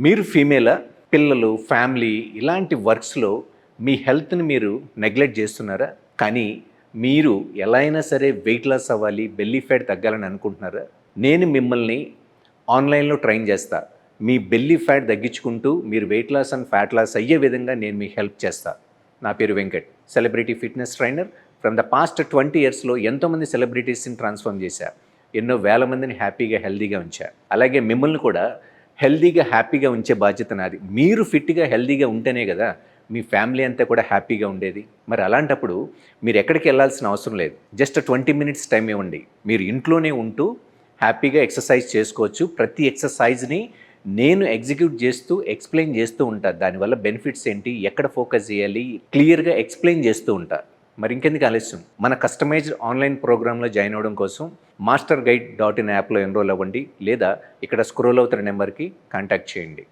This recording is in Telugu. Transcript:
మీరు ఫీమేలా? పిల్లలు, ఫ్యామిలీ ఇలాంటి వర్క్స్‌లో మీ హెల్త్‌ని మీరు నెగ్లెక్ట్ చేస్తున్నారా? కానీ మీరు ఎలా అయినా సరే వెయిట్ లాస్ అవ్వాలి, బెల్లీ ఫ్యాట్ తగ్గాలని అనుకుంటున్నారా? నేను మిమ్మల్ని ఆన్‌లైన్‌లో ట్రైన్ చేస్తా. మీ బెల్లీ ఫ్యాట్ తగ్గించుకుంటూ మీరు weight loss and fat loss అయ్యే విధంగా నేను మీకు హెల్ప్ చేస్తా. నా పేరు Venkat. Celebrity fitness trainer. From the past 20 ఇయర్స్‌లో ఎంతోమంది సెలబ్రిటీస్‌ని ట్రాన్స్‌ఫార్మ్ చేశా. ఎన్నో వేల మందిని హ్యాపీగా, హెల్తీగా ఉంచా. అలాగే మిమ్మల్ని కూడా హెల్తీగా, హ్యాపీగా ఉంచే బాధ్యత నాది. మీరు ఫిట్‌గా, హెల్తీగా ఉంటేనే గదా మీ ఫ్యామిలీ అంతా కూడా హ్యాపీగా ఉండేది. మరి అలాంటప్పుడు మీరు ఎక్కడికి వెళ్ళాల్సిన అవసరం లేదు. జస్ట్ 20 మినిట్స్ టైం ఇవ్వండి. మీరు ఇంట్లోనే ఉంటూ హ్యాపీగా ఎక్సర్సైజ్ చేసుకోవచ్చు. ప్రతి ఎక్సర్సైజ్‌ని నేను ఎగ్జిక్యూట్ చేస్తూ, ఎక్స్‌ప్లెయిన్ చేస్తూ ఉంటా. దానివల్ల బెనిఫిట్స్ ఏంటి? ఎక్కడ ఫోకస్ చేయాలి? క్లియర్‌గా ఎక్స్‌ప్లెయిన్ చేస్తూ ఉంటా. మరి ఇంకెందుకు ఆలస్యం? మన కస్టమైజ్డ్ ఆన్‌లైన్ ప్రోగ్రామ్‌లో జాయిన్ అవ్వడం కోసం మాస్టర్ గైడ్ డాట్ ఇన్ యాప్‌లో ఎన్రోల్ అవ్వండి. లేదా ఇక్కడ స్క్రోల్ అవుతున్న నెంబర్‌కి కాంటాక్ట్ చేయండి.